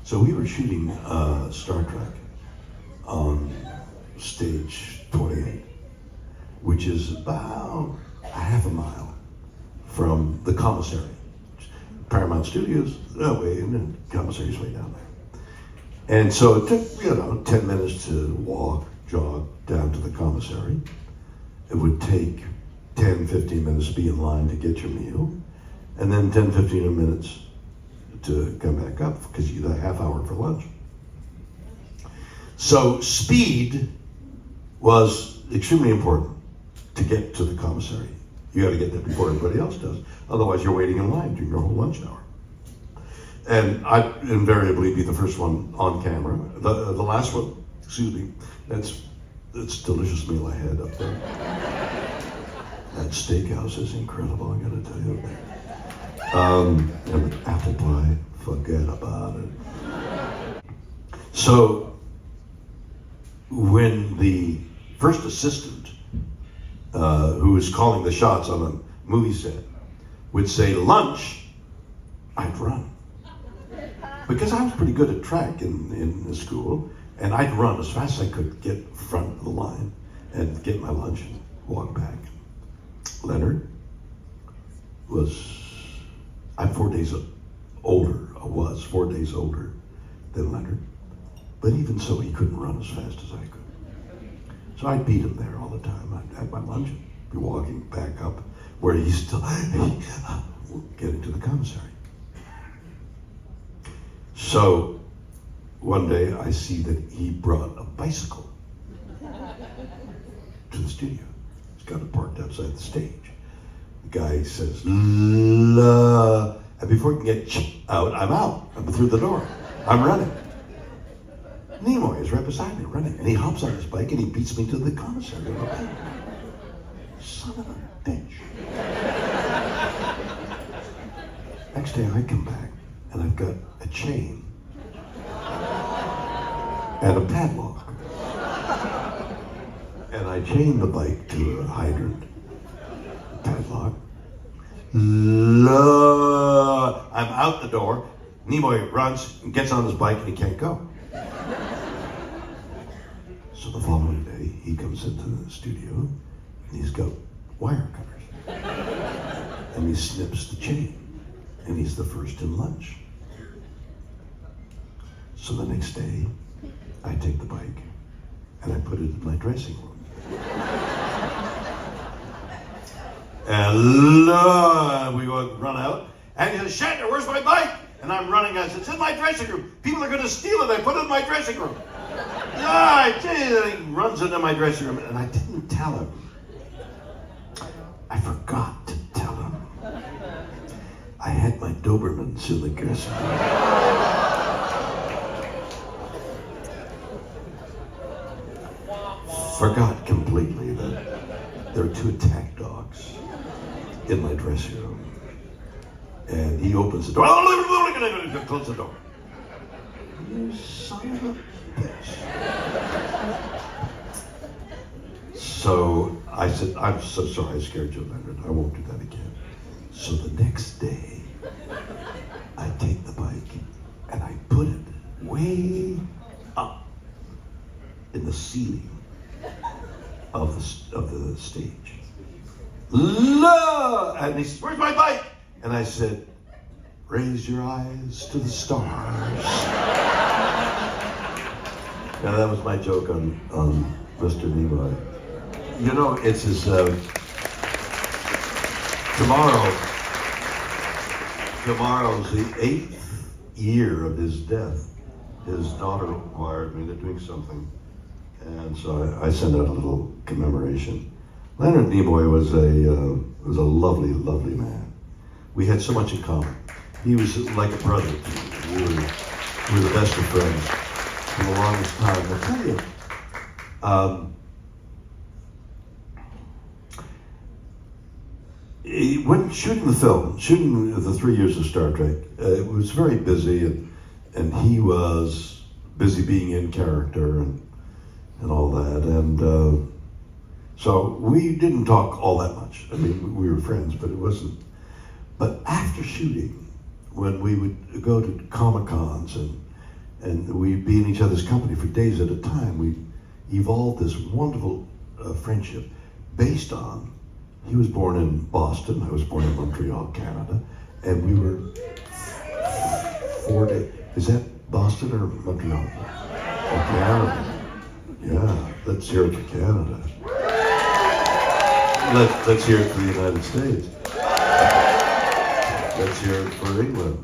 So we were shooting Star Trek on stage 28, which is about a half a mile from the commissary. Paramount Studios, and then commissary's way down there. And so it took, 10 minutes to walk, jog down to the commissary. It would take 10, 15 minutes to be in line to get your meal, and then 10, 15 minutes to come back up because you had a half hour for lunch. So speed was extremely important to get to the commissary. You got to get there before everybody else does. Otherwise, you're waiting in line during your whole lunch hour. And I'd invariably be the first one on camera. The last one, excuse me, that's delicious meal I had up there. That steakhouse is incredible, I'm gonna tell you. And apple pie, forget about it. So, when the first assistant, who was calling the shots on a movie set, would say lunch, I'd run. Because I was pretty good at track in the school, and I'd run as fast as I could, get front of the line, and get my lunch and walk back. Leonard I'm 4 days older, I was 4 days older than Leonard, but even so, he couldn't run as fast as I could. So I'd beat him there all the time. I'd have my lunch, be walking back up where he's still getting to the commissary. So one day I see that he brought a bicycle to the studio. He's got it parked outside the stage. The guy says, "La," and before he can get out, I'm out. I'm through the door. I'm running. Nimoy is right beside me running, and he hops on his bike and he beats me to the commissary. Son of a bitch. Next day I come back and I've got a chain and a padlock. And I chain the bike to a hydrant, padlock. I'm out the door. Nimoy runs and gets on his bike and he can't go. So the following day, he comes into the studio and he's got wire cutters. And he snips the chain. And he's the first in lunch. So the next day, I take the bike and I put it in my dressing room. And we run out, and he says, "Shatner, where's my bike?" And I'm running. I said, "It's in my dressing room. People are going to steal it. I put it in my dressing room." And he runs into my dressing room, and I didn't tell him. I forgot to tell him. I had my Dobermans in the dressing room. Forgot completely that there were two attack dogs in my dressing room. And he opens the door. Close the door. You son of a bitch. So I said, "I'm so sorry I scared you, Leonard. I won't do that again." So the next day, I take the bike and I put it way up in the ceiling of the stage. And he said, "Where's my bike?" And I said, "Raise your eyes to the stars." Now that was my joke on Mr. Nimoy. You know, it's his tomorrow's the 8th year of his death. His daughter wired me, they're doing something. And so I sent out a little commemoration. Leonard Nimoy was a lovely, lovely man. We had so much in common. He was like a brother to me. We were the best of friends for the longest time. I'll tell you, when shooting the film, shooting the 3 years of Star Trek, it was very busy, and he was busy being in character and all that, and so we didn't talk all that much. I mean, we were friends, but it wasn't. But after shooting, when we would go to Comic-Cons and and we'd be in each other's company for days at a time. We evolved this wonderful friendship based on, he was born in Boston, I was born in Montreal, Canada, and we were 4 days. Is that Boston or Montreal? Oh, Canada. Yeah, let's hear it for Canada. Let's hear it for the United States. Let's hear it for England.